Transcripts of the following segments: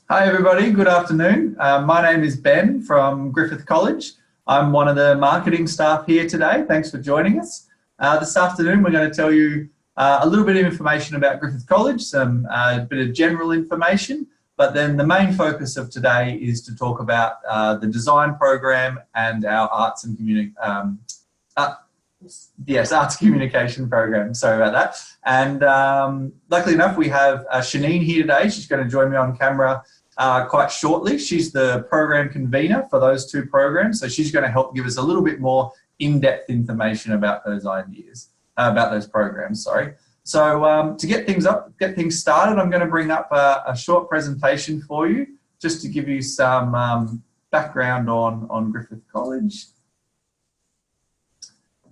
Hi everybody, good afternoon. My name is Ben from Griffith College. I'm one of the marketing staff here today. Thanks for joining us. This afternoon we're going to tell you a little bit of information about Griffith College, some bit of general information, but then the main focus of today is to talk about the design program and our arts communication program. Sorry about that. And luckily enough, we have Shanene here today. She's going to join me on camera quite shortly. She's the program convener for those two programs. So she's going to help give us a little bit more in-depth information about those ideas, about those programs, sorry. So to get things started, I'm going to bring up a short presentation for you, just to give you some background on Griffith College.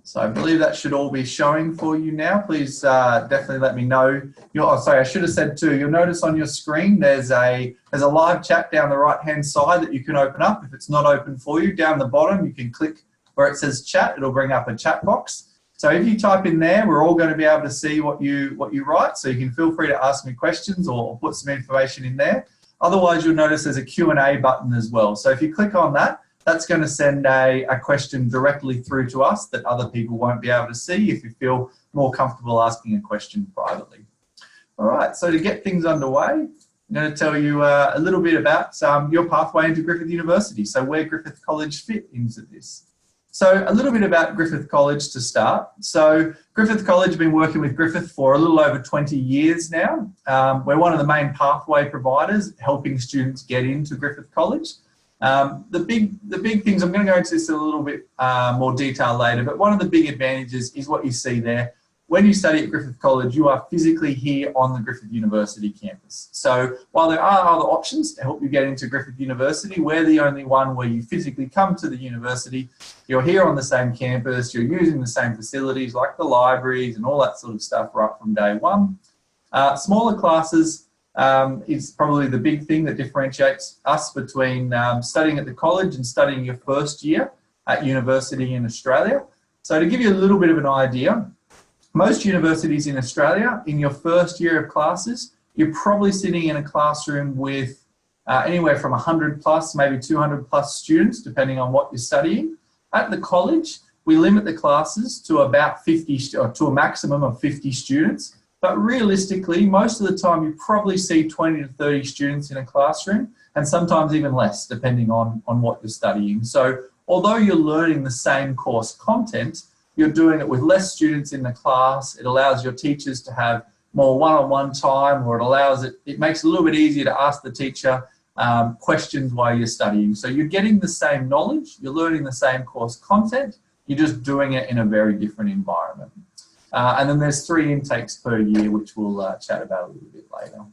So I believe that should all be showing for you now. Please definitely let me know. Oh, sorry, I should have said too, you'll notice on your screen there's a live chat down the right-hand side that you can open up. If it's not open for you, down the bottom you can click where it says chat. It'll bring up a chat box. So if you type in there, we're all going to be able to see what you write. So you can feel free to ask me questions or put some information in there. Otherwise, you'll notice there's a Q&A button as well. So if you click on that, that's going to send a question directly through to us that other people won't be able to see if you feel more comfortable asking a question privately. All right, so to get things underway, I'm going to tell you a little bit about your pathway into Griffith University, so where Griffith College fit into this. So a little bit about Griffith College to start. So Griffith College has been working with Griffith for a little over 20 years now. We're one of the main pathway providers helping students get into Griffith College. The big things, I'm going to go into this in a little bit more detail later, but one of the big advantages is what you see there. When you study at Griffith College, you are physically here on the Griffith University campus. So while there are other options to help you get into Griffith University, we're the only one where you physically come to the university. You're here on the same campus, you're using the same facilities like the libraries and all that sort of stuff right from day one. Smaller classes is probably the big thing that differentiates us between studying at the college and studying your first year at university in Australia. So to give you a little bit of an idea, most universities in Australia, in your first year of classes, you're probably sitting in a classroom with anywhere from 100 plus, maybe 200 plus students, depending on what you're studying. At the college, we limit the classes to about 50, or to a maximum of 50 students. But realistically, most of the time you probably see 20 to 30 students in a classroom, and sometimes even less, depending on what you're studying. So although you're learning the same course content, you're doing it with less students in the class. It allows your teachers to have more one-on-one time, or it makes it a little bit easier to ask the teacher questions while you're studying. So you're getting the same knowledge, you're learning the same course content, you're just doing it in a very different environment. And then there's 3 intakes per year, which we'll chat about a little bit later.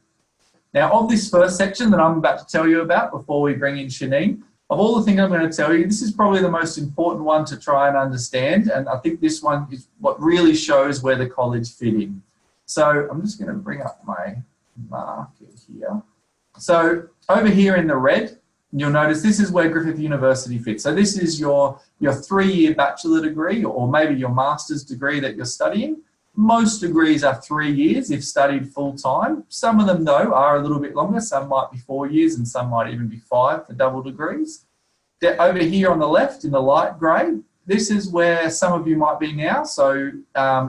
Now, of this first section that I'm about to tell you about before we bring in Shanene, of all the things I'm going to tell you, this is probably the most important one to try and understand. And I think this one is what really shows where the college fit in. So I'm just going to bring up my marker here. So over here in the red, you'll notice this is where Griffith University fits. So this is your 3-year bachelor degree, or maybe your master's degree that you're studying. Most degrees are 3 years if studied full time. Some of them though are a little bit longer. Some might be 4 years and some might even be 5 for double degrees. Over here on the left in the light grey, this is where some of you might be now. So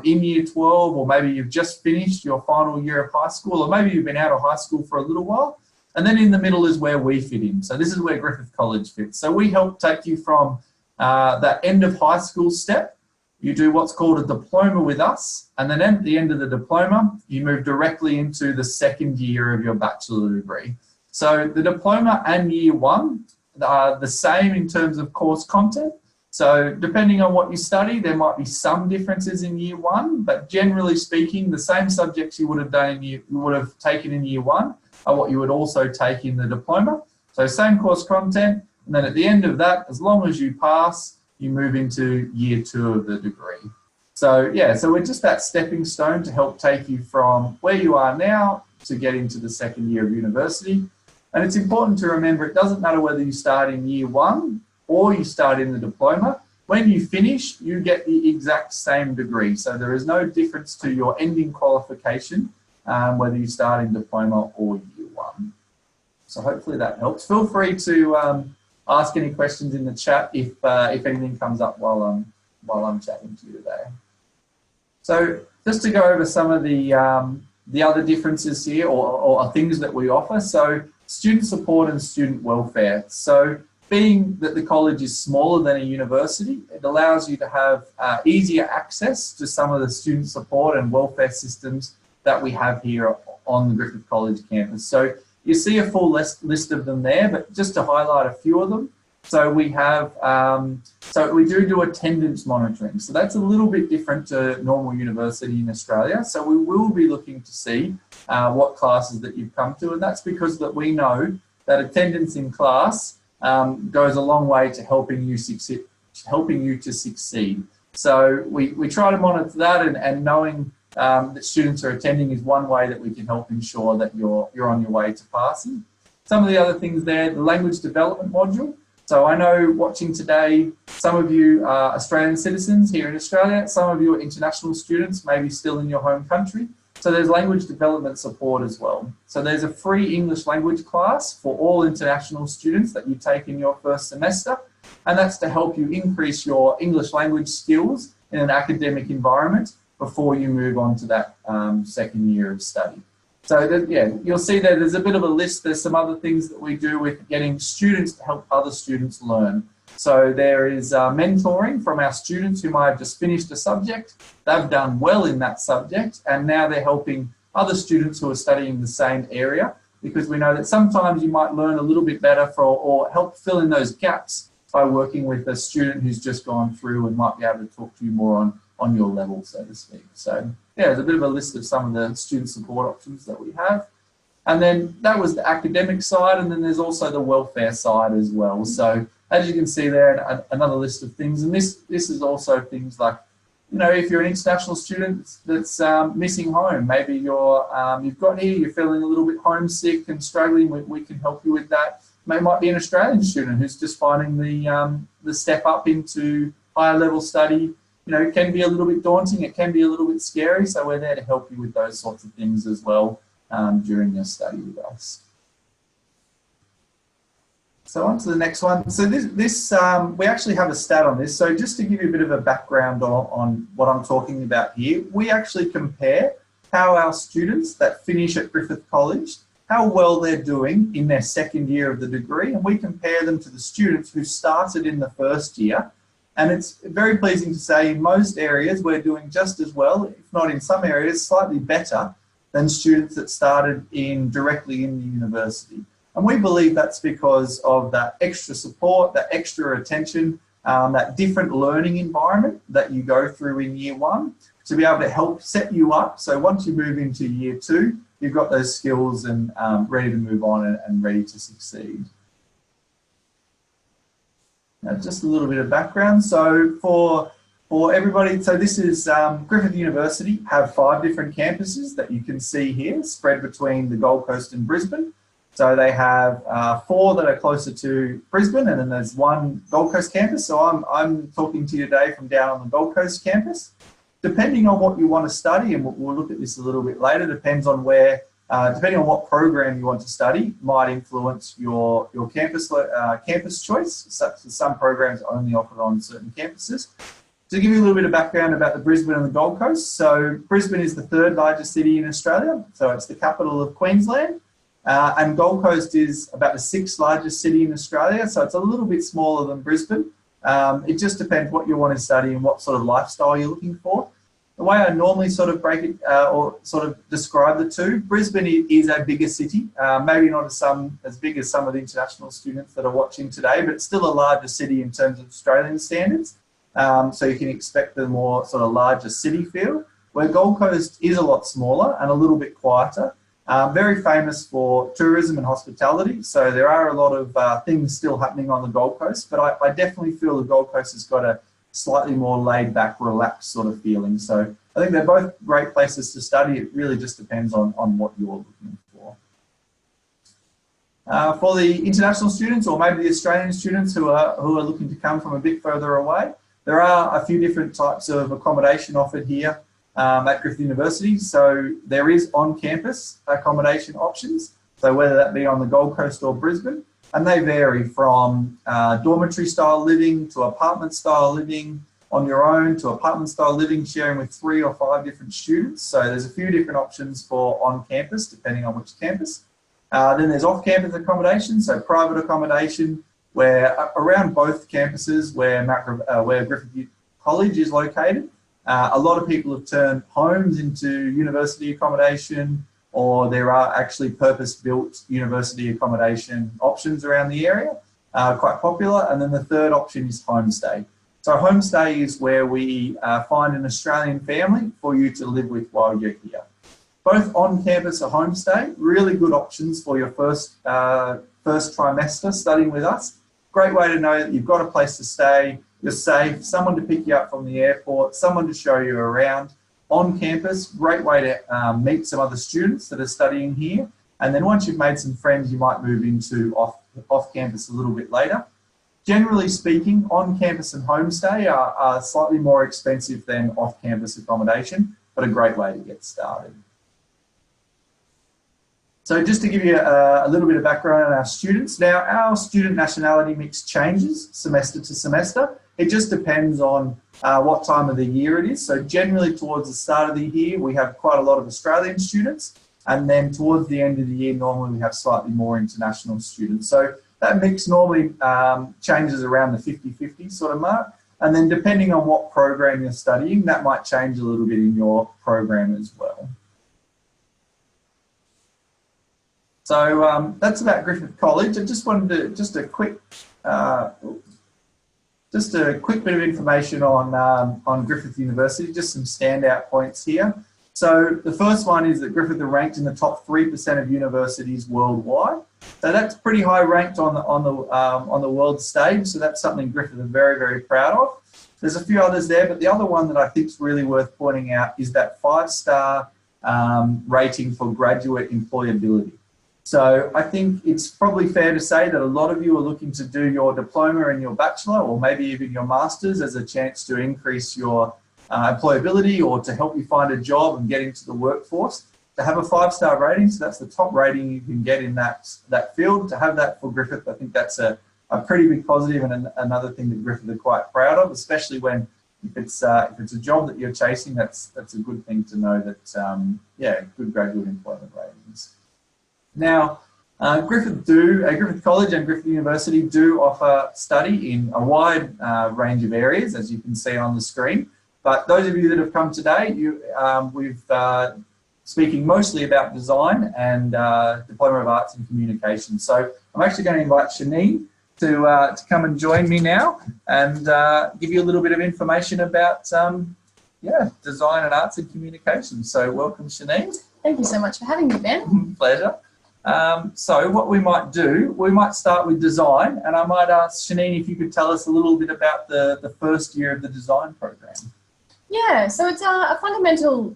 in year 12, or maybe you've just finished your final year of high school, or maybe you've been out of high school for a little while. And then in the middle is where we fit in. So this is where Griffith College fits. So we help take you from that end of high school step. You do what's called a diploma with us. And then at the end of the diploma, you move directly into the second year of your bachelor degree. So the diploma and year 1 are the same in terms of course content. So depending on what you study, there might be some differences in year 1, but generally speaking, the same subjects you would have taken in year 1 are what you would also take in the diploma. So same course content, and then at the end of that, as long as you pass, you move into year 2 of the degree. So yeah, so we're just that stepping stone to help take you from where you are now to get into the second year of university. And it's important to remember, it doesn't matter whether you start in year 1 or you start in the diploma. When you finish, you get the exact same degree. So there is no difference to your ending qualification, whether you start in diploma or year 1. So hopefully that helps. Feel free to ask any questions in the chat if anything comes up while I'm chatting to you today. So just to go over some of the other differences here or things that we offer. So student support and student welfare. So being that the college is smaller than a university, it allows you to have easier access to some of the student support and welfare systems that we have here on the Griffith College campus. So you see a full list of them there, but just to highlight a few of them. So we have, so we do attendance monitoring. So that's a little bit different to normal university in Australia. So we will be looking to see what classes that you've come to, and that's because that we know that attendance in class goes a long way to helping you succeed. So we try to monitor that, and knowing that students are attending is one way that we can help ensure that you're on your way to passing. Some of the other things there, the language development module. So I know watching today, some of you are Australian citizens here in Australia, some of you are international students, maybe still in your home country. So there's language development support as well. So there's a free English language class for all international students that you take in your first semester. And that's to help you increase your English language skills in an academic environment before you move on to that second year of study. So yeah, you'll see that there's a bit of a list. There's some other things that we do with getting students to help other students learn. So there is mentoring from our students who might have just finished a subject. They've done well in that subject, and now they're helping other students who are studying the same area, because we know that sometimes you might learn a little bit better or help fill in those gaps by working with a student who's just gone through and might be able to talk to you more on your level, so to speak. So yeah, there's a bit of a list of some of the student support options that we have. And then that was the academic side, and then there's also the welfare side as well. So as you can see there, another list of things, and this is also things like, you know, if you're an international student that's missing home, maybe you've got here, you're feeling a little bit homesick and struggling, we can help you with that. Might be an Australian student who's just finding the step up into higher level study. You know, it can be a little bit daunting, it can be a little bit scary, so we're there to help you with those sorts of things as well during your study with us. So on to the next one. So this we actually have a stat on this. So just to give you a bit of a background on what I'm talking about here, we actually compare how our students that finish at Griffith College, how well they're doing in their second year of the degree, and we compare them to the students who started in the first year. And it's very pleasing to say in most areas we're doing just as well, if not in some areas slightly better than students that started directly in the university. And we believe that's because of that extra support, that extra attention, that different learning environment that you go through in year one to be able to help set you up. So once you move into year two, you've got those skills and ready to move on and ready to succeed. Now, just a little bit of background. So for everybody, so this is Griffith University, have 5 different campuses that you can see here, spread between the Gold Coast and Brisbane. So they have 4 that are closer to Brisbane, and then there's 1 Gold Coast campus. So I'm talking to you today from down on the Gold Coast campus. Depending on what you want to study, and we'll look at this a little bit later, depends on where, depending on what program you want to study, might influence your campus choice. Some programs are only offered on certain campuses. To give you a little bit of background about the Brisbane and the Gold Coast, so Brisbane is the 3rd largest city in Australia, so it's the capital of Queensland. And Gold Coast is about the 6th largest city in Australia, so it's a little bit smaller than Brisbane. It just depends what you want to study and what sort of lifestyle you're looking for. The way I normally sort of break it or sort of describe the two, Brisbane is a bigger city, maybe not as big as some of the international students that are watching today, but it's still a larger city in terms of Australian standards. So you can expect the more sort of larger city feel, where Gold Coast is a lot smaller and a little bit quieter. Very famous for tourism and hospitality, so there are a lot of things still happening on the Gold Coast, but I definitely feel the Gold Coast has got a slightly more laid back, relaxed sort of feeling. So I think they're both great places to study. It really just depends on what you're looking for. For the international students, or maybe the Australian students who are looking to come from a bit further away, there are a few different types of accommodation offered here at Griffith University. So there is on-campus accommodation options. So whether that be on the Gold Coast or Brisbane, and they vary from dormitory style living to apartment style living on your own to apartment style living sharing with 3 or 5 different students. So there's a few different options for on campus depending on which campus. Then there's off-campus accommodation, so private accommodation where around both campuses where Griffith College is located. A lot of people have turned homes into university accommodation, or there are actually purpose-built university accommodation options around the area, quite popular. And then the third option is homestay. So homestay is where we find an Australian family for you to live with while you're here. Both on campus or homestay, really good options for your first trimester studying with us. Great way to know that you've got a place to stay, you're safe, someone to pick you up from the airport, someone to show you around. On campus, great way to meet some other students that are studying here. And then once you've made some friends, you might move into off campus a little bit later. Generally speaking, on campus and homestay are slightly more expensive than off campus accommodation, but a great way to get started. So just to give you a little bit of background on our students. Now, our student nationality mix changes semester to semester. It just depends on what time of the year it is. So generally towards the start of the year, we have quite a lot of Australian students. And then towards the end of the year, normally we have slightly more international students. So that mix normally changes around the 50-50 sort of mark. And then depending on what program you're studying, that might change a little bit in your program as well. So that's about Griffith College. I just wanted to, just a quick bit of information on Griffith University, just some standout points here. So the first one is that Griffith are ranked in the top 3% of universities worldwide. So that's pretty high ranked on the world stage. So that's something Griffith are very, very proud of. There's a few others there, but the other one that I think is really worth pointing out is that 5-star rating for graduate employability. So I think it's probably fair to say that a lot of you are looking to do your diploma and your bachelor, or maybe even your master's, as a chance to increase your employability or to help you find a job and get into the workforce. To have a 5-star rating, so that's the top rating you can get in that field. To have that for Griffith, I think that's a pretty big positive and another thing that Griffith are quite proud of, especially when if it's a job that you're chasing, that's a good thing to know that, yeah, good graduate employment ratings. Now, Griffith College and Griffith University do offer study in a wide range of areas, as you can see on the screen. But those of you that have come today, we've speaking mostly about design and Diploma of Arts in Communication. So I'm actually going to invite Shanene to come and join me now and give you a little bit of information about design and arts and communication. So welcome, Shanene. Thank you so much for having me, Ben. Pleasure. So what we might do, we might start with design, and I might ask Shanene if you could tell us a little bit about the first year of the design program. Yeah, so it's a fundamental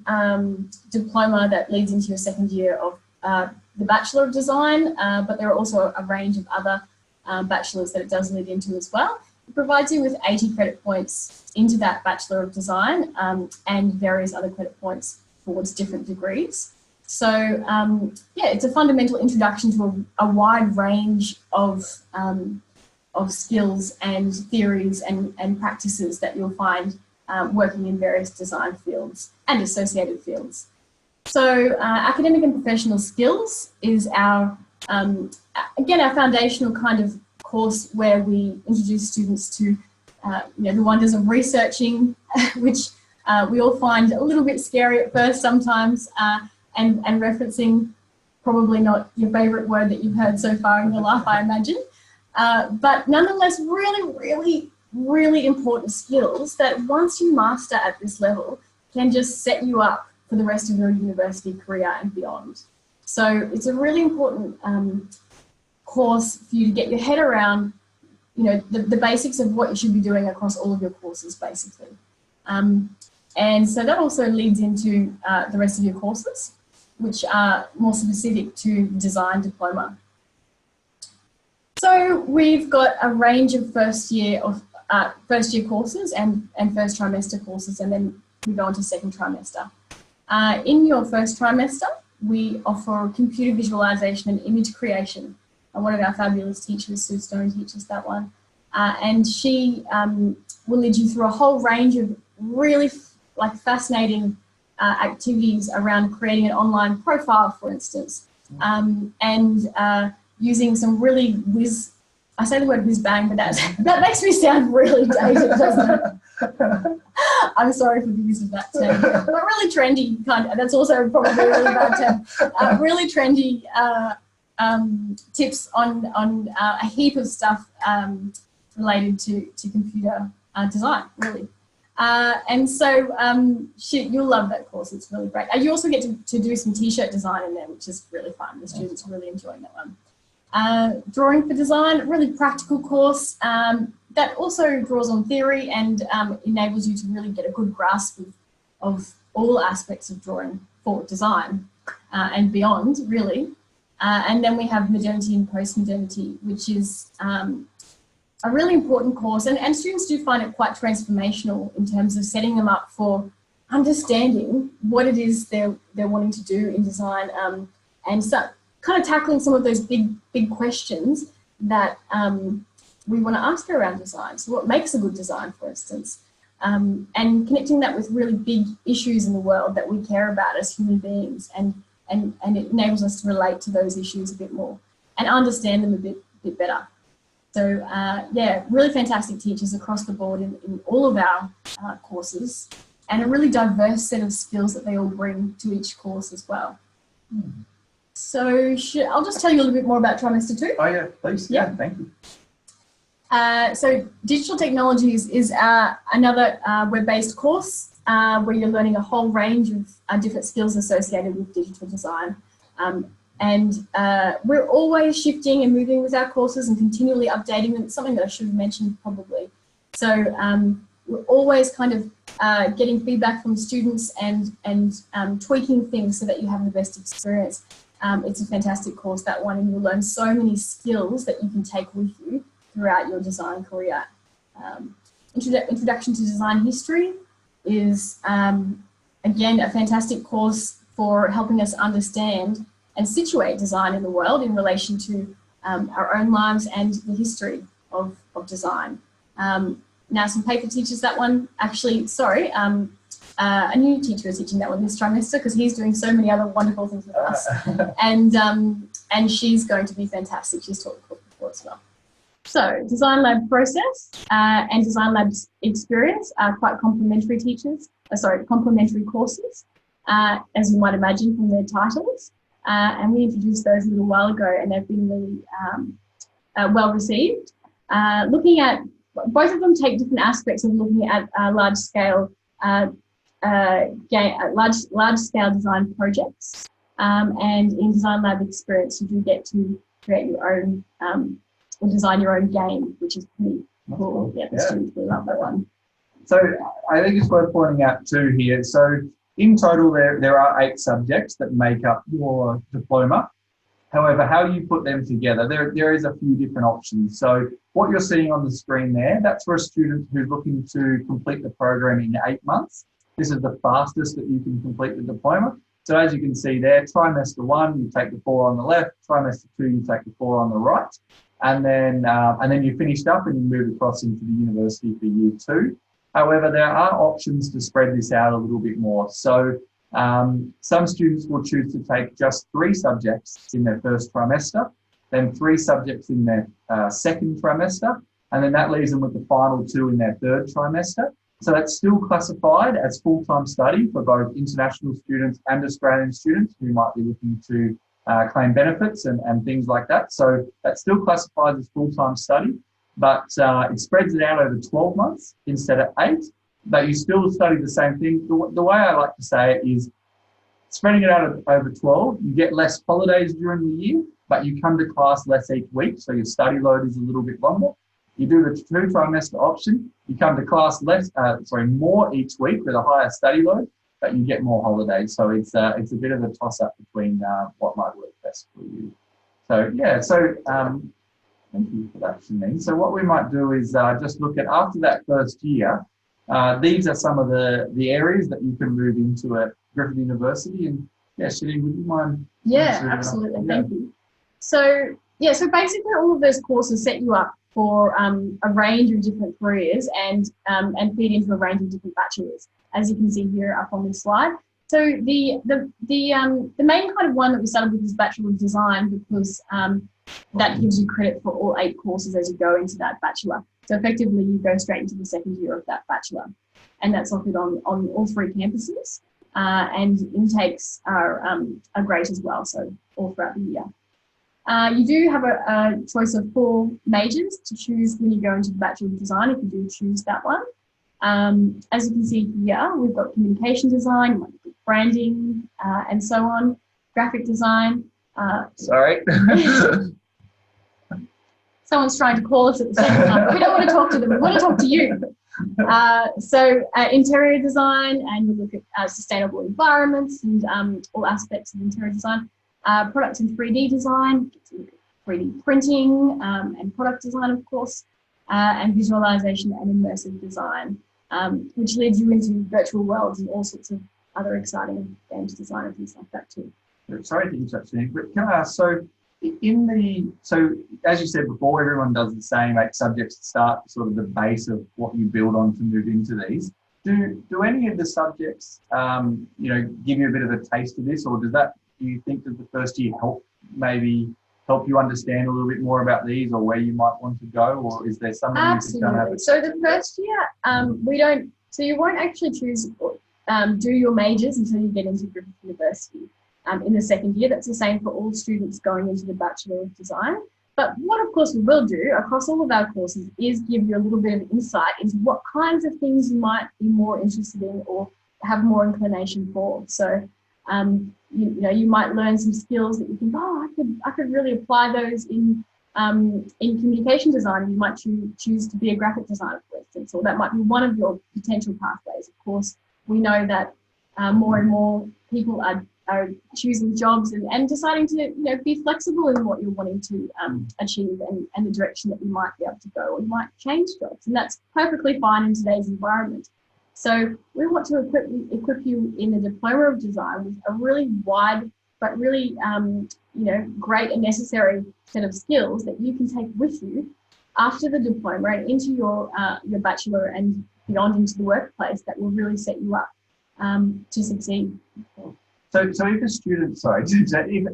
diploma that leads into your second year of the Bachelor of Design, but there are also a range of other bachelors that it does lead into as well. It provides you with 80 credit points into that Bachelor of Design and various other credit points towards different degrees. So, yeah, it's a fundamental introduction to a wide range of skills and theories and practices that you'll find working in various design fields and associated fields. So, academic and professional skills is our, again, our foundational kind of course where we introduce students to, the wonders of researching, which we all find a little bit scary at first sometimes, and referencing probably not your favourite word that you've heard so far in your life, I imagine. But nonetheless, really, really important skills that once you master at this level can just set you up for the rest of your university career and beyond. So it's a really important course for you to get your head around, the basics of what you should be doing across all of your courses, basically. And so that also leads into the rest of your courses, which are more specific to design diploma. So we've got a range of first year courses and first trimester courses, and then we go on to second trimester. In your first trimester, we offer computer visualization and image creation. And one of our fabulous teachers, Sue Stone, teaches that one. And she will lead you through a whole range of really fascinating activities around creating an online profile, for instance, and using some really I say the word whiz bang, but that makes me sound really dated, doesn't it? I'm sorry for the use of that term, but really trendy that's also probably a really bad term. Really trendy tips on a heap of stuff related to computer design, really. And so you'll love that course. It's really great. You also get to do some t-shirt design in there, which is really fun. The students are really enjoying that one. Drawing for design, really practical course that also draws on theory and enables you to really get a good grasp of all aspects of drawing for design and beyond, really. And then we have modernity and post-modernity, which is a really important course, and students do find it quite transformational in terms of setting them up for understanding what it is they're wanting to do in design, and so kind of tackling some of those big questions that we want to ask around design. So what makes a good design, for instance, and connecting that with really big issues in the world that we care about as human beings, and it enables us to relate to those issues a bit more and understand them a bit better. So yeah, really fantastic teachers across the board in all of our courses, and a really diverse set of skills that they all bring to each course as well. So I'll just tell you a little bit more about trimester 2. Oh yeah, please. Yeah, thank you. So digital technologies is another web-based course where you're learning a whole range of different skills associated with digital design. And we're always shifting and moving with our courses and continually updating them. It's something that I should have mentioned probably. So we're always kind of getting feedback from students and tweaking things so that you have the best experience. It's a fantastic course, that one, and you'll learn so many skills that you can take with you throughout your design career. Introduction to Design History is, again, a fantastic course for helping us understand and situate design in the world in relation to our own lives and the history of design. Now, some paper teachers that one, actually, sorry, a new teacher is teaching that one this trimester because he's doing so many other wonderful things with us. And she's going to be fantastic. She's taught the course before as well. So Design Lab Process and Design Lab Experience are quite complementary complementary courses, as you might imagine from their titles. And we introduced those a little while ago, and they've been really well received. Looking at, both of them take different aspects of looking at large scale design projects. And in Design Lab Experience, you do get to create your own or design your own game, which is pretty cool. Yeah, the students really love that one. So I think it's worth pointing out too here. So in total, there are 8 subjects that make up your diploma. However, how you put them together, there is a few different options. So what you're seeing on the screen there, that's for a student who's looking to complete the program in 8 months. This is the fastest that you can complete the diploma. So as you can see there, trimester 1, you take the 4 on the left, trimester 2, you take the 4 on the right. And then you finished up and you move across into the university for year 2. However, there are options to spread this out a little bit more. So some students will choose to take just 3 subjects in their first trimester, then 3 subjects in their second trimester, and then that leaves them with the final 2 in their third trimester. So that's still classified as full-time study for both international students and Australian students who might be looking to claim benefits and things like that. So that's still classified as full-time study, but it spreads it out over 12 months instead of 8, but you still study the same thing. The way I like to say it is spreading it out over 12, you get less holidays during the year, but you come to class less each week, so your study load is a little bit longer. You do the 2 trimester option, you come to class more each week with a higher study load, but you get more holidays. So it's a bit of a toss-up between what might work best for you. So yeah, thank you for that, Shanene. So what we might do is just look at, after that first year, these are some of the areas that you can move into at Griffith University. And Yeah, Shanene, would you mind? Yeah, absolutely. Thank you. So, yeah, so basically all of those courses set you up for a range of different careers and feed into a range of different bachelors, as you can see here up on this slide. So the main kind of one that we started with is Bachelor of Design, because that gives you credit for all 8 courses as you go into that bachelor. So effectively you go straight into the second year of that bachelor, and that's offered on all 3 campuses, and intakes are great as well, so all throughout the year. You do have a choice of 4 majors to choose when you go into the Bachelor of Design, if you do choose that one. As you can see here, we've got communication design, branding, and so on, graphic design. Sorry. Someone's trying to call us at the same time. We don't want to talk to them. We want to talk to you. So interior design, and we look at sustainable environments and all aspects of interior design. Product and 3D design, 3D printing, and product design, of course, and visualization and immersive design, which leads you into virtual worlds and all sorts of other exciting games design and things like that too. Sorry to interrupt you, but can I ask, so as you said before, everyone does the same 8 subjects to start, sort of the base of what you build on to move into these. Do any of the subjects, give you a bit of a taste of this, or do you think that the first year help you understand a little bit more about these, or where you might want to go, or is there something Absolutely. you can have? So the first year, you won't actually choose do your majors until you get into Griffith University. In the second year, that's the same for all students going into the Bachelor of Design. But what, of course, we will do across all of our courses is give you a little bit of insight into what kinds of things you might be more interested in or have more inclination for. So, you might learn some skills that you think, I could really apply those in communication design, and you might choose to be a graphic designer, for instance, or that might be one of your potential pathways. Of course, we know that more and more people are choosing jobs and deciding to be flexible in what you're wanting to achieve and the direction that you might be able to go, or you might change jobs, and that's perfectly fine in today's environment. So we want to equip you in the Diploma of Design with a really wide but really great and necessary set of skills that you can take with you after the diploma and into your bachelor and beyond into the workplace, that will really set you up to succeed. So if a student,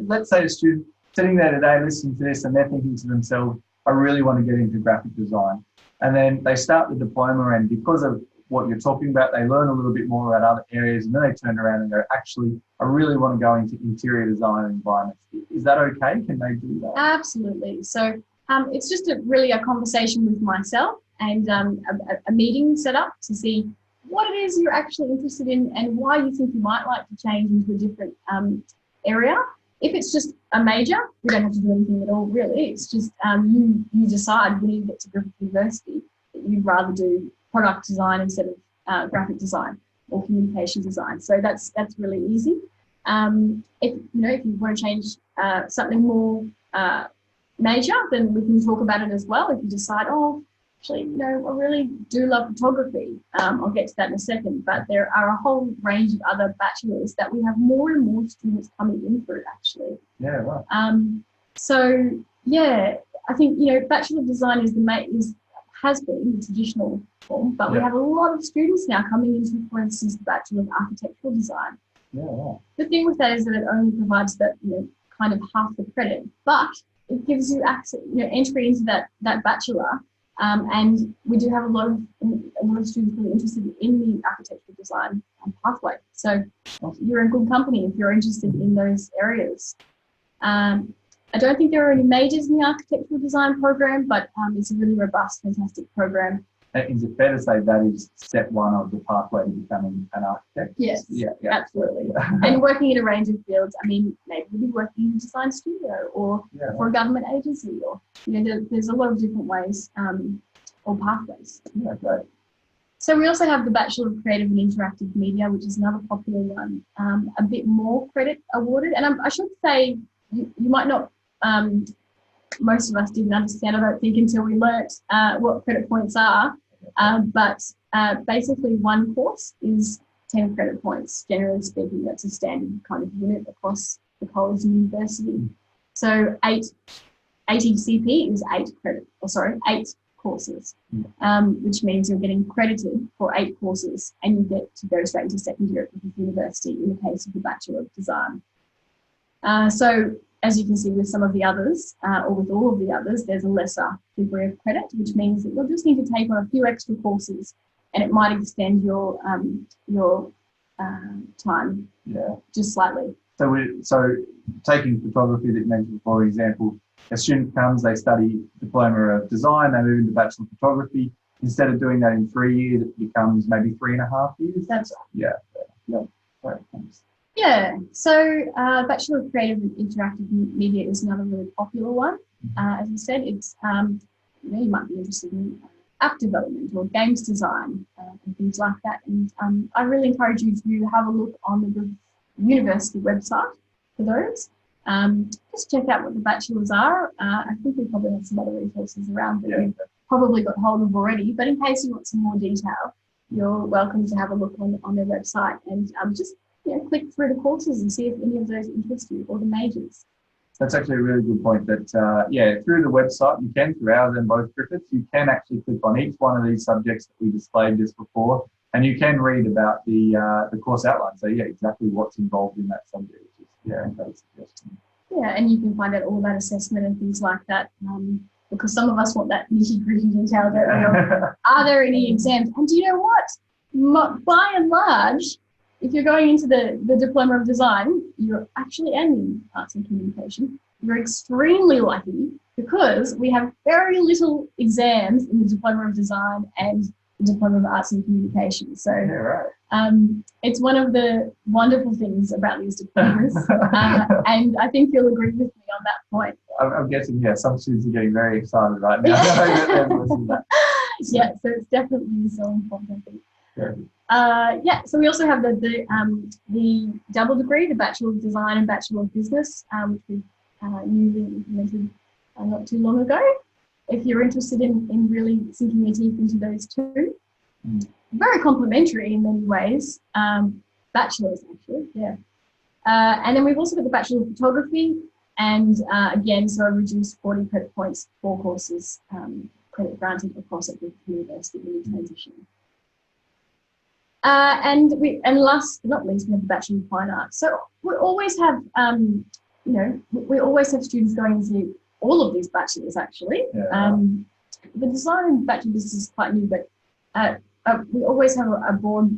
let's say a student sitting there today listening to this and they're thinking to themselves, I really want to get into graphic design. And then they start the diploma, and because of what you're talking about, they learn a little bit more about other areas, and then they turn around and go, actually, I really want to go into interior design environments. Is that okay? Can they do that? Absolutely. So it's just really a conversation with myself and a meeting set up to see what it is you're actually interested in and why you think you might like to change into a different area. If it's just a major, we don't have to do anything at all, really. It's just you decide when you get to Griffith University that you'd rather do product design instead of graphic design or communication design. So that's really easy. If you want to change something more major, then we can talk about it as well. If you decide, actually, I really do love photography. I'll get to that in a second, but there are a whole range of other bachelors that we have more and more students coming in through, actually. Yeah, right. So yeah, I think Bachelor of Design has been the traditional form, but we have a lot of students now coming into, for instance, the Bachelor of Architectural Design. Yeah, right. The thing with that is that it only provides that kind of half the credit, but it gives you access, entry into that bachelor. And we do have a lot of students really interested in the architectural design pathway. So you're in good company if you're interested in those areas. I don't think there are any majors in the architectural design program, but it's a really robust, fantastic program. Is it fair to say that is step one of the pathway to becoming an architect? Yes, yeah. Absolutely. And working in a range of fields. I mean, maybe you'll be working in a design studio or for a government agency, or there's a lot of different ways or pathways. Yeah, great. So we also have the Bachelor of Creative and Interactive Media, which is another popular one. A bit more credit awarded, and I should say you might not. Most of us didn't understand, I don't think, until we learnt what credit points are. But basically, one course is 10 credit points. Generally speaking, that's a standard kind of unit across the college and university. So 8 ECP is 8 courses, which means you're getting credited for 8 courses and you get to go straight into second year at Griffith University in the case of the Bachelor of Design. So as you can see with some of the others, or with all of the others, there's a lesser degree of credit, which means that you'll just need to take on a few extra courses and it might extend your time just slightly. So taking photography that you mentioned, for example, a student comes, they study Diploma of Design, they move into Bachelor of Photography. Instead of doing that in 3 years, it becomes maybe 3.5 years. That's right. Yeah. Right. Thanks. Yeah, so Bachelor of Creative and Interactive Media is another really popular one. As I said, it's you might be interested in app development or games design and things like that. And I really encourage you to have a look on the university website for those. Just check out what the bachelors are. I think we probably have some other resources around that you've probably got hold of already. But in case you want some more detail, you're welcome to have a look on their website and just click through the courses and see if any of those interest you or the majors. That's actually a really good point that, through the website, you can, through ours and both Griffiths, you can actually click on each one of these subjects that we displayed just before, and you can read about the course outline. So, exactly what's involved in that subject, which is, a great suggestion. Yeah, and you can find out all that assessment and things like that, because some of us want that nitty-gritty detail, don't we? Are there any exams? And do you know what? By and large, if you're going into the Diploma of Design, you're actually in Arts and Communication. You're extremely lucky because we have very little exams in the Diploma of Design and the Diploma of Arts and Communication. So it's one of the wonderful things about these diplomas. And I think you'll agree with me on that point. I'm guessing, some students are getting very excited right now. Yeah, so it's definitely so important, I think. So we also have the double degree, the Bachelor of Design and Bachelor of Business, which we newly implemented not too long ago. If you're interested in really sinking your teeth into those two, very complementary in many ways. Bachelors, actually, and then we've also got the Bachelor of Photography, and again, so a reduced 40 credit points, 4 courses, credit granted across at the university when you transition. And last but not least, we have the Bachelor of Fine Arts. So we always have, we always have students going into all of these bachelors, actually. The design and Bachelor of Business is quite new, but we always have a broad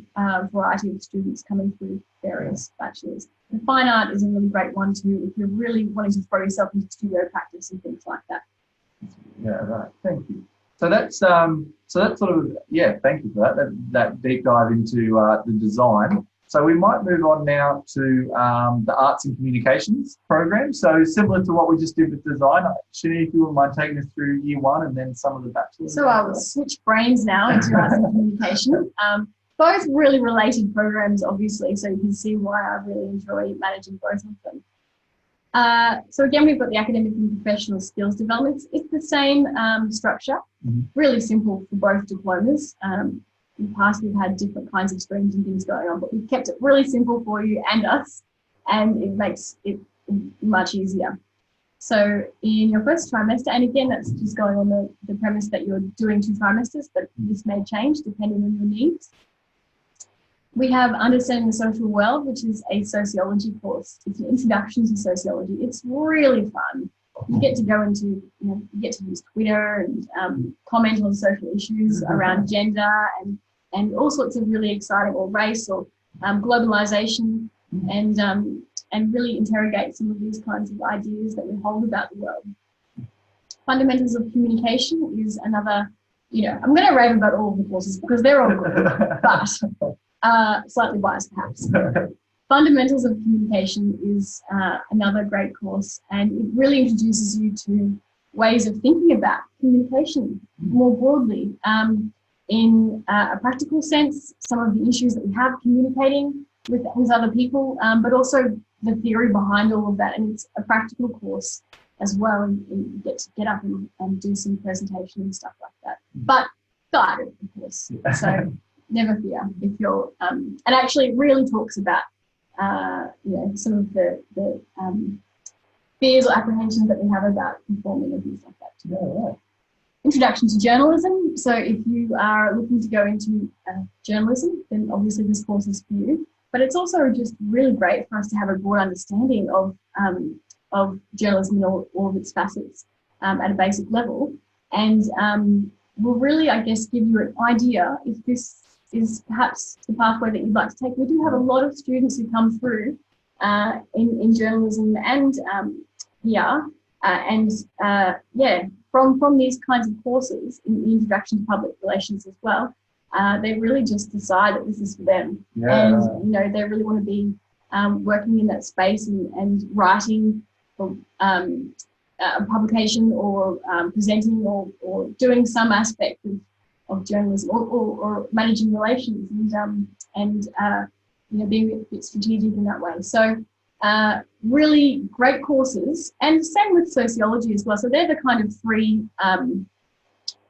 variety of students coming through various bachelors. The Fine Art is a really great one too, if you're really wanting to throw yourself into studio practice and things like that. Yeah, right. Thank you. So that's sort of, thank you for that deep dive into the design. So we might move on now to the Arts and Communications program. So similar to what we just did with design, Shanene, if you wouldn't mind taking us through year 1 and then some of the bachelors. So I will switch brains now into Arts and Communication. Both really related programs, obviously, so you can see why I really enjoy managing both of them. So again, we've got the academic and professional skills development. It's the same structure, really simple for both diplomas. In the past, we've had different kinds of streams and things going on, but we've kept it really simple for you and us, and it makes it much easier. So in your first trimester, and again, that's just going on the premise that you're doing 2 trimesters, but this may change depending on your needs. We have Understanding the Social World, which is a sociology course. It's an introduction to sociology. It's really fun. You get to go into, you get to use Twitter and comment on social issues around gender and all sorts of really exciting, or race or globalization, and really interrogate some of these kinds of ideas that we hold about the world. Fundamentals of Communication is another, I'm going to rave about all of the courses because they're all good, but slightly biased perhaps. Fundamentals of Communication is another great course, and it really introduces you to ways of thinking about communication more broadly. In a practical sense, some of the issues that we have communicating with other people, but also the theory behind all of that. And it's a practical course as well, and you get to get up and do some presentation and stuff like that. But guided, of course. So never fear if you're, and actually it really talks about, some of the fears or apprehensions that we have about performing and things like that too. Yeah, right. Introduction to journalism. So if you are looking to go into journalism, then obviously this course is for you. But it's also just really great for us to have a broad understanding of journalism in all of its facets at a basic level. And will really, I guess, give you an idea if this is perhaps the pathway that you'd like to take. We do have a lot of students who come through in journalism and PR, from these kinds of courses in the introduction to public relations as well. They really just decide that this is for them, and they really want to be working in that space and writing for a publication or presenting or doing some aspect of journalism or managing relations and being a bit strategic in that way. So really great courses, and same with sociology as well. So they're the kind of three,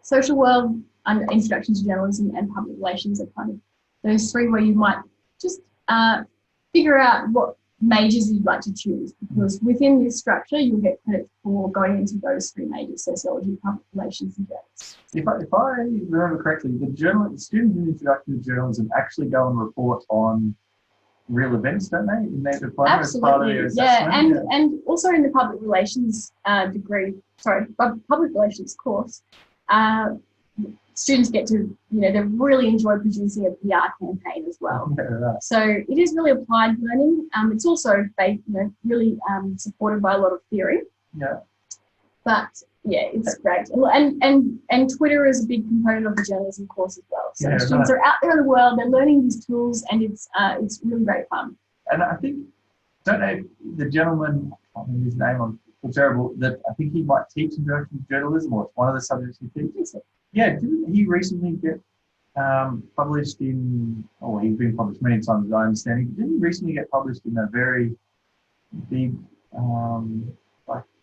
social world, introduction to journalism, and public relations are kind of those three where you might just figure out what majors you'd like to choose, because within this structure you'll get credit for going into those three majors: sociology, public relations, and journalism. If I remember correctly, the students in Introduction to Journalism actually go and report on real events, don't they, in their diploma? Absolutely. As part of their assessment? And also in the public relations public relations course, students get to, they really enjoy producing a PR campaign as well. Yeah, right. So it is really applied learning. It's also really supported by a lot of theory. Yeah. But yeah, it's great. And Twitter is a big component of the journalism course as well. So students are out there in the world, they're learning these tools, and it's really great fun. And I think, don't know if the gentleman, I can't remember his name, I'm terrible, that I think he might teach Introduction to Journalism, or it's one of the subjects he teaches. Yeah, didn't he recently get published in, he's been published many times as I understand, didn't he recently get published in a very big, I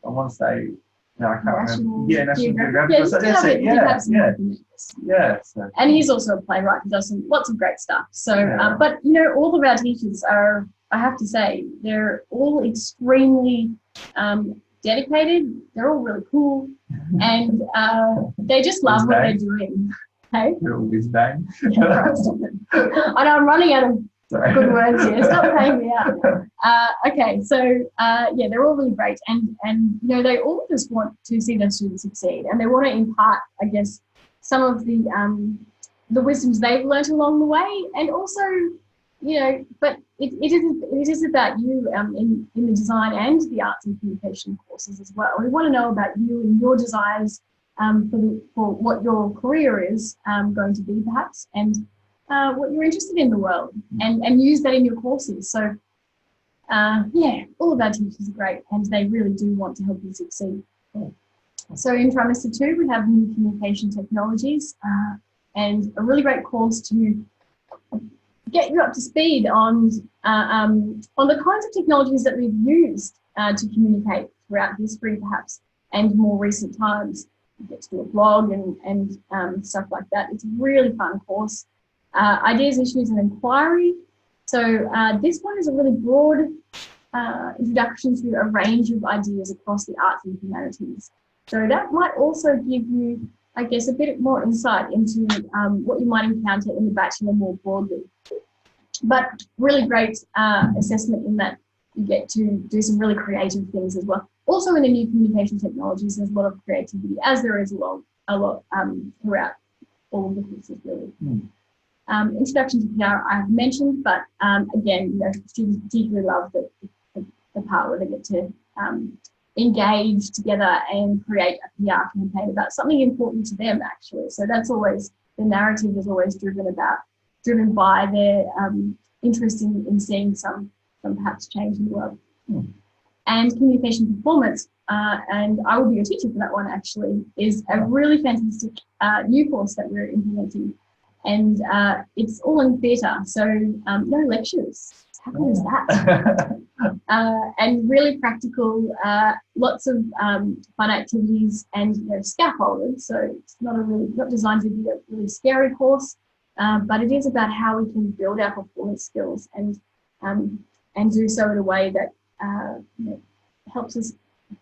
want to say, I can't remember. Yeah, National Geographic. Yeah. So. And he's also a playwright and does lots of great stuff. So, but all of our teachers are, I have to say, they're all extremely dedicated. They're all really cool, and they just love what they're doing. Hey? They're all his name. I know I'm running out of good words here. Stop paying me out. Okay, so they're all really great, and they all just want to see their students succeed, and they want to impart, I guess, some of the wisdoms they've learnt along the way, and also, but it is about you in the design and the arts and communication courses as well. We want to know about you and your desires for what your career is going to be, perhaps, and what you're interested in the world, and use that in your courses. So all of our teachers are great, and they really do want to help you succeed. So in trimester 2 we have new communication technologies, and a really great course to get you up to speed on the kinds of technologies that we've used to communicate throughout history, perhaps, and more recent times. You get to do a blog and stuff like that. It's a really fun course. Ideas, issues, and inquiry. So this one is a really broad introduction to a range of ideas across the arts and humanities. So that might also give you, I guess, a bit more insight into what you might encounter in the Bachelor more broadly. But really great assessment in that you get to do some really creative things as well. Also in the new communication technologies, there's a lot of creativity, as there is a lot throughout all of the courses, really. Introduction to PR I've mentioned, but again, students particularly love the part where they get to engage together and create a PR campaign about something important to them, actually. So that's always, the narrative is always driven by their interest in seeing some perhaps change in the world. And communication performance, and I will be a teacher for that one, actually, is a really fantastic new course that we're implementing. And it's all in theatre, so no lectures. How cool is that? And really practical, lots of fun activities, and scaffolded. So it's not designed to be a really scary course. but it is about how we can build our performance skills and do so in a way that helps us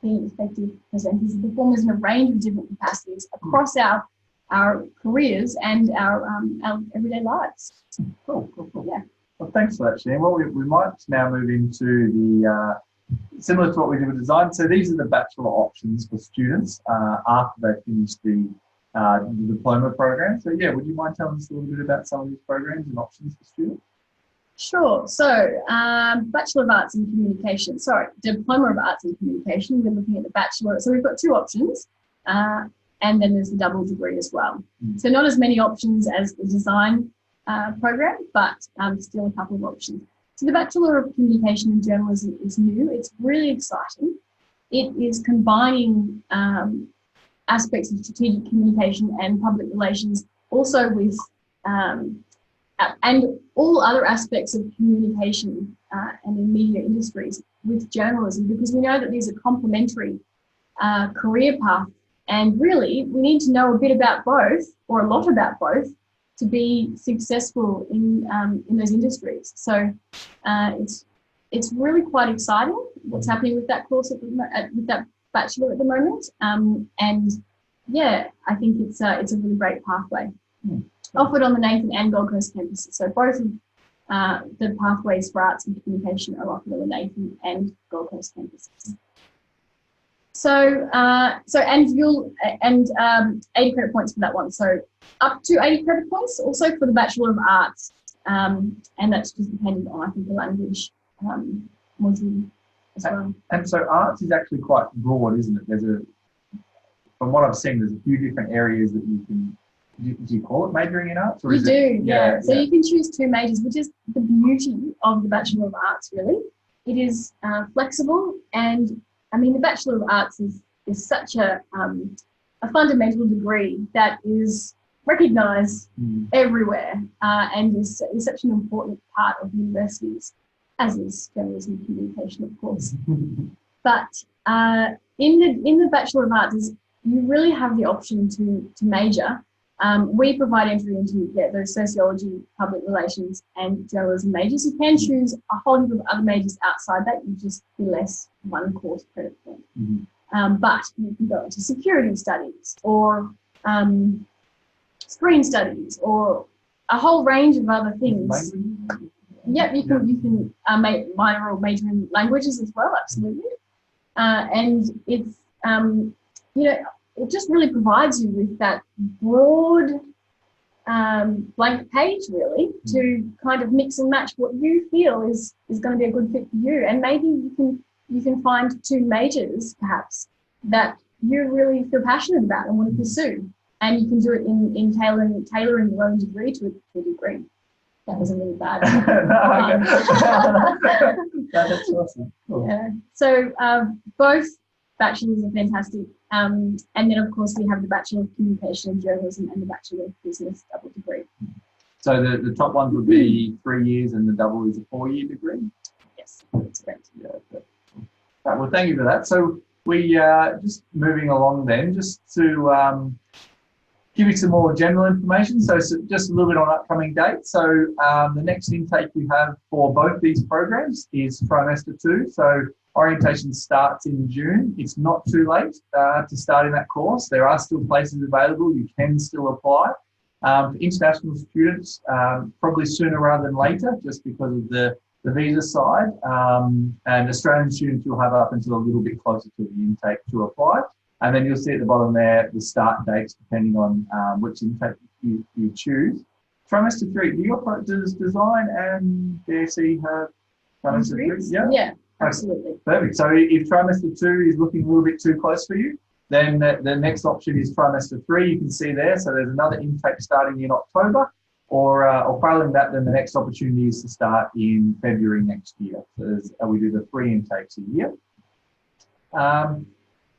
be effective presenters and performers in a range of different capacities across our careers and our everyday lives. Cool. Yeah. Well, thanks for that, Shanene. Well, we might now move into the similar to what we did with design. So these are the bachelor options for students after they finish the diploma program. So yeah, would you mind telling us a little bit about some of these programs and options for students? Sure. So, Bachelor of Arts in Communication. Sorry, Diploma of Arts in Communication. We're looking at the Bachelor. So we've got two options, and then there's the double degree as well. So not as many options as the design program, but still a couple of options. So the Bachelor of Communication and Journalism is new. It's really exciting. It is combining aspects of strategic communication and public relations, also with and all other aspects of communication and in media industries with journalism, because we know that these are complementary career paths, and really we need to know a bit about both, or a lot about both, to be successful in those industries. So it's really quite exciting what's happening with that course with that bachelor at the moment, and yeah, I think it's a really great pathway. Offered on the Nathan and Gold Coast campuses. So both of the pathways for arts and communication are offered on the Nathan and Gold Coast campuses. So and you'll 80 credit points for that one. So up to 80 credit points also for the Bachelor of Arts, and that's just dependent on, I think, the language module as well. And so arts is actually quite broad, isn't it? From what I've seen, there's a few different areas that you can. Do you call it majoring in arts? Or you do, yeah. So you can choose two majors, which is the beauty of the Bachelor of Arts, really. It is flexible, and I mean, the Bachelor of Arts is such a fundamental degree that is recognised everywhere, and is such an important part of universities, as is journalism and communication, of course. But in the Bachelor of Arts, you really have the option to major. We provide entry into those sociology, public relations, and journalism majors. You can choose a whole heap of other majors outside that. You just be less one course credit point. But you can go into security studies or screen studies or a whole range of other things. Yep, you can minor or major in languages as well, absolutely. And it's it just really provides you with that broad blank page, really, to kind of mix and match what you feel is going to be a good fit for you. And maybe you can find two majors, perhaps, that you really feel passionate about and want to pursue. And you can do it in tailoring your own degree to a degree. That wasn't really bad. That's awesome. Cool. Yeah. So both bachelors are fantastic. And then, of course, we have the Bachelor of Communication and Journalism and the Bachelor of Business double degree. So the top ones would be 3 years and the double is a 4-year degree? Yes, that's correct. Yeah. Right, well, thank you for that. So we just moving along then, just to give you some more general information. So just a little bit on upcoming dates. So the next intake you have for both these programs is trimester 2. So orientation starts in June. It's not too late to start in that course. There are still places available. You can still apply. For international students, probably sooner rather than later, just because of the visa side. And Australian students, you'll have up until a little bit closer to the intake to apply. And then you'll see at the bottom there the start dates, depending on which intake you choose. Trimester 3, does design and DSE have trimester 3? Yeah. Absolutely. Perfect. So if trimester 2 is looking a little bit too close for you, then the next option is trimester 3. You can see there. So there's another intake starting in October, or failing that, then the next opportunity is to start in February next year. So we do the 3 intakes a year.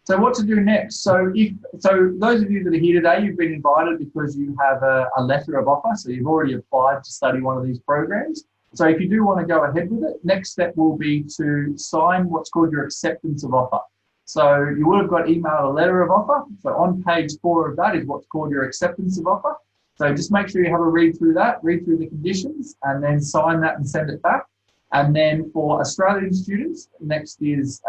So what to do next? So those of you that are here today, you've been invited because you have a letter of offer. So you've already applied to study one of these programs. So if you do want to go ahead with it, next step will be to sign what's called your acceptance of offer. So you would have got emailed a letter of offer. So on page 4 of that is what's called your acceptance of offer. So just make sure you have a read through that, read through the conditions, and then sign that and send it back. And then for Australian students, next is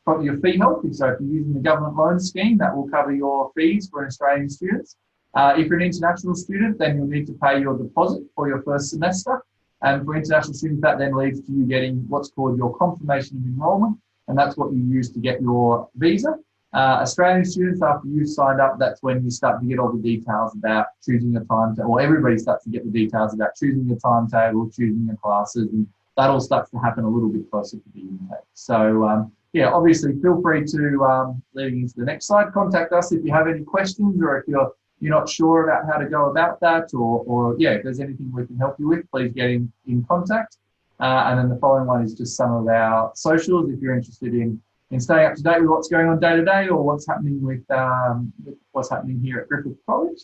probably your fee help. So if you're using the government loan scheme, that will cover your fees for Australian students. If you're an international student, then you'll need to pay your deposit for your first semester. And for international students, that then leads to you getting what's called your confirmation of enrolment, and that's what you use to get your visa. Australian students, after you've signed up, that's when you start to get all the details about choosing a timetable, or everybody starts to get the details about choosing your timetable, choosing your classes, and that all starts to happen a little bit closer to the intake. So, yeah, obviously feel free to, leading into the next slide, contact us if you have any questions, or if you're not sure about how to go about that, or yeah, if there's anything we can help you with, please get in contact. And then the following one is just some of our socials if you're interested in staying up to date with what's going on day to day, or what's happening with what's happening here at Griffith College.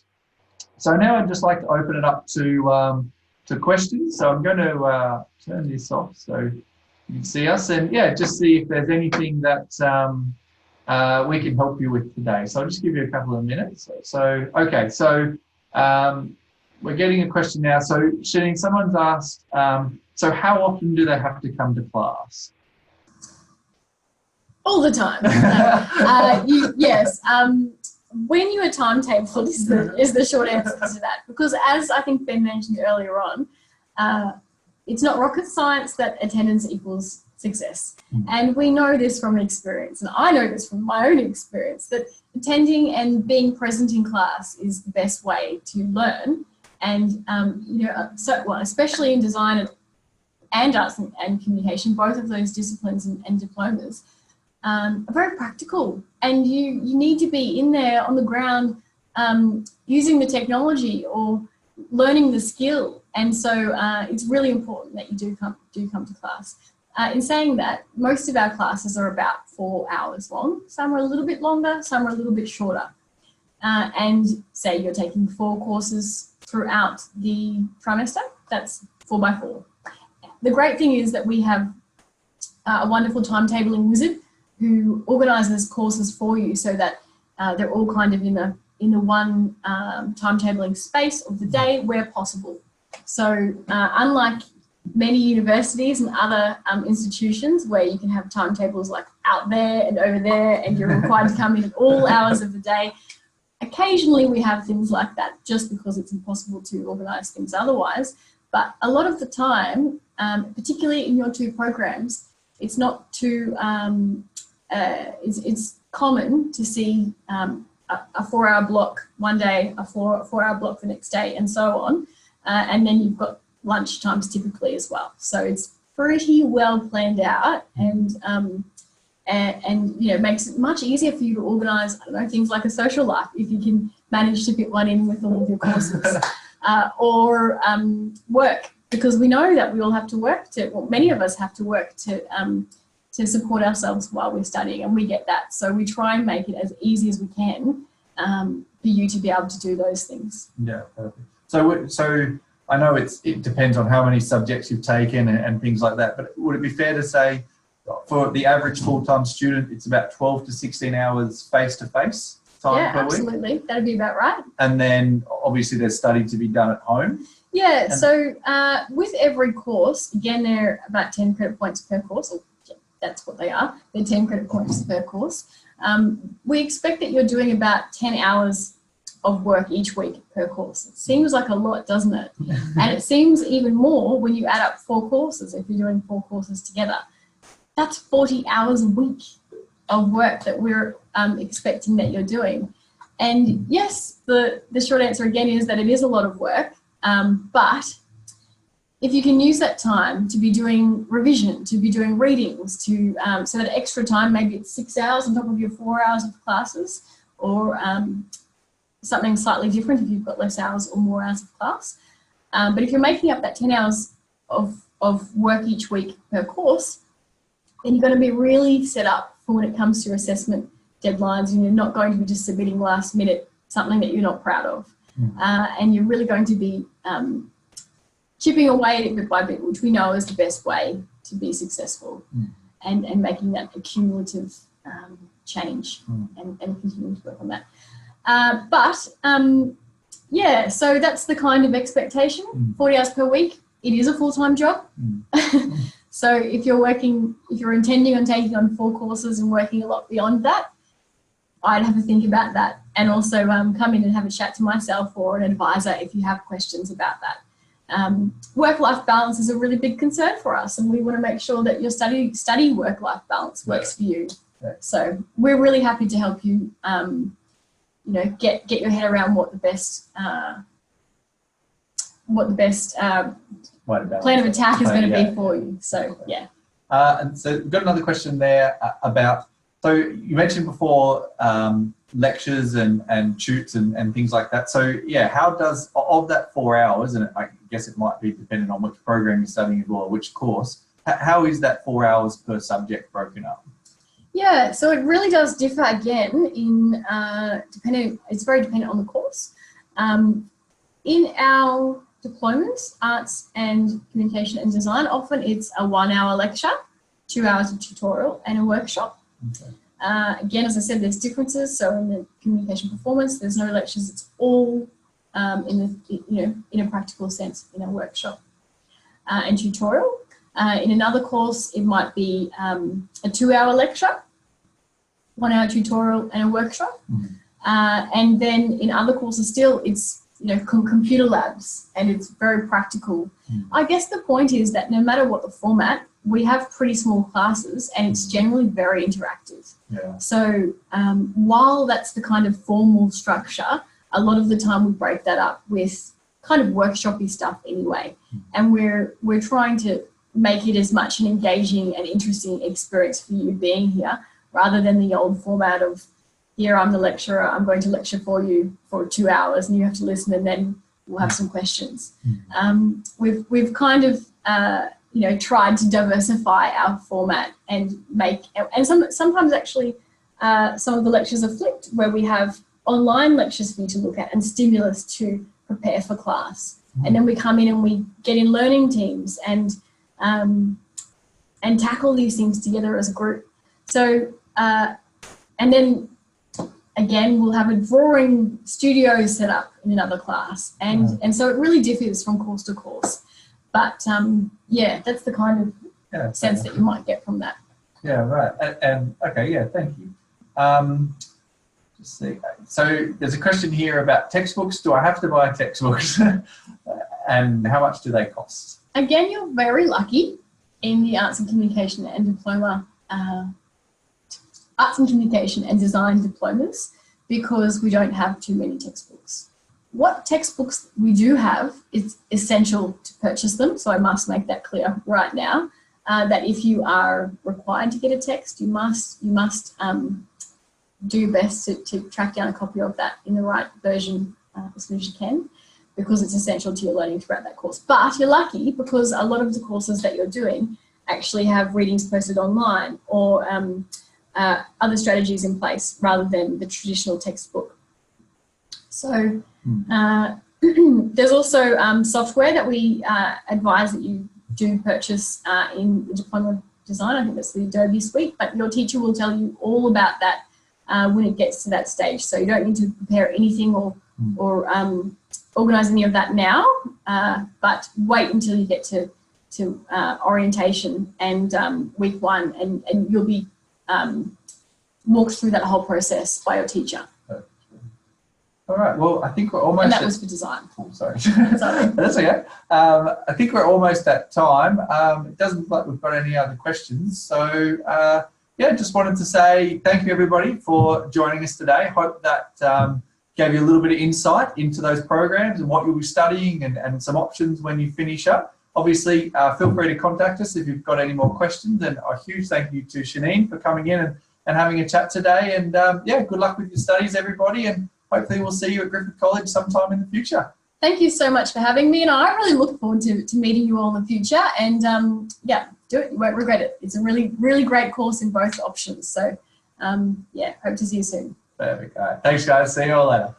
So now I'd just like to open it up to questions. So I'm going to turn this off so you can see us, and yeah, just see if there's anything that we can help you with today. So I'll just give you a couple of minutes. So okay, so we're getting a question now. So Shanene, someone's asked, so how often do they have to come to class? All the time. Yes. When you are timetabled is the short answer to that. Because as I think Ben mentioned earlier on, it's not rocket science that attendance equals success. And we know this from experience, and I know this from my own experience, that attending and being present in class is the best way to learn. And, especially in design and arts and communication, both of those disciplines and diplomas, are very practical, and you need to be in there on the ground using the technology or learning the skill. And so it's really important that you do come to class. In saying that, most of our classes are about 4 hours long. Some are a little bit longer, some are a little bit shorter. And say you're taking 4 courses throughout the trimester, that's 4 by 4. The great thing is that we have a wonderful timetabling wizard who organises courses for you so that they're all kind of in the one timetabling space of the day where possible. So unlike many universities and other institutions where you can have timetables like out there and over there and you're required to come in at all hours of the day, occasionally we have things like that just because it's impossible to organise things otherwise. But a lot of the time, particularly in your 2 programs, it's not too, it's common to see a 4-hour block one day, a 4-hour block the next day, and so on. And then you've got lunch times typically as well. So it's pretty well planned out, and makes it much easier for you to organise, things like a social life if you can manage to fit one in with all of your courses, or work, because we know that we all have to work many of us have to work to support ourselves while we're studying, and we get that. So we try and make it as easy as we can for you to be able to do those things. Yeah, perfect. So I know it depends on how many subjects you've taken and things like that, but would it be fair to say for the average full-time student, it's about 12 to 16 hours face-to-face time per week? Yeah, absolutely. That'd be about right. And then obviously there's study to be done at home. Yeah, so with every course, again, they're about 10 credit points per course, or that's what they are. They're 10 credit points per course. We expect that you're doing about 10 hours of work each week per course. It seems like a lot, doesn't it? And it seems even more when you add up 4 courses, if you're doing 4 courses together. That's 40 hours a week of work that we're expecting that you're doing. And yes, the short answer again is that it is a lot of work, but if you can use that time to be doing revision, to be doing readings, to so that extra time, maybe it's 6 hours on top of your 4 hours of classes, or something slightly different if you've got less hours or more hours of class. But if you're making up that 10 hours of work each week per course, then you're going to be really set up for when it comes to assessment deadlines, and you're not going to be just submitting last minute something that you're not proud of. And you're really going to be chipping away at it bit by bit, which we know is the best way to be successful, and making that a cumulative change and continuing to work on that. But Yeah, so that's the kind of expectation, 40 hours per week. It is a full-time job. So if you're intending on taking on 4 courses and working a lot beyond that, I'd have to think about that, and also come in and have a chat to myself or an advisor if you have questions about that. Work-life balance is a really big concern for us, and we want to make sure that your study work-life balance works for you. Yeah. So we're really happy to help you, get your head around what the best plan of attack is going to be for you. So yeah. And so we've got another question there about. So you mentioned before lectures and shoots and things like that. So yeah, how does, of that 4 hours, and I guess it might be dependent on which program you're studying as well, which course, how is that 4 hours per subject broken up? Yeah, so it really does differ again in it's very dependent on the course. In our diplomas, arts and communication and design, often it's a 1 hour lecture, 2 hours of tutorial and a workshop. Okay. Again, as I said, there's differences. So in the communication performance, there's no lectures. It's all in a practical sense in a workshop and tutorial. In another course, it might be a 2 hour lecture, 1 hour tutorial and a workshop. And then in other courses still, it's computer labs, and it's very practical. I guess the point is that no matter what the format, we have pretty small classes, and it's generally very interactive. Yeah. So while that's the kind of formal structure, a lot of the time we break that up with kind of workshopy stuff anyway. And we're trying to make it as much an engaging and interesting experience for you being here, rather than the old format of, here I'm the lecturer, I'm going to lecture for you for 2 hours and you have to listen and then we'll have some questions. We've kind of tried to diversify our format and sometimes actually some of the lectures are flipped, where we have online lectures for you to look at and stimulus to prepare for class. And then we come in and we get in learning teams and tackle these things together as a group. So, and then again, we'll have a drawing studio set up in another class. And so it really differs from course to course. But yeah, that's the kind of sense that you might get from that. Yeah, right. And okay, yeah, thank you. Just see. So there's a question here about textbooks. Do I have to buy textbooks? And how much do they cost? Again, you're very lucky in the arts and communication and diploma, arts and communication and design diplomas, because we don't have too many textbooks. What textbooks we do have, it's essential to purchase them. So I must make that clear right now, that if you are required to get a text, you must do your best to track down a copy of that in the right version as soon as you can, because it's essential to your learning throughout that course. But you're lucky because a lot of the courses that you're doing actually have readings posted online or other strategies in place rather than the traditional textbook. So there's also software that we advise that you do purchase in the Diploma Design. I think that's the Adobe suite, but your teacher will tell you all about that when it gets to that stage. So you don't need to prepare anything or organise any of that now, but wait until you get to orientation and week 1, and you'll be walked through that whole process by your teacher. All right, well, I think we're almost... And that was for design. Oh, sorry. Sorry. That's okay. I think we're almost at time. It doesn't look like we've got any other questions. So, yeah, just wanted to say thank you, everybody, for joining us today. Hope that gave you a little bit of insight into those programs and what you'll be studying and some options when you finish up. Obviously, feel free to contact us if you've got any more questions. And a huge thank you to Shanene for coming in and having a chat today. And, yeah, good luck with your studies, everybody. And hopefully we'll see you at Griffith College sometime in the future. Thank you so much for having me, and I really look forward to meeting you all in the future. And yeah, do it. You won't regret it. It's a really, really great course in both options. So yeah, hope to see you soon. Perfect. All right. Thanks, guys. See you all later.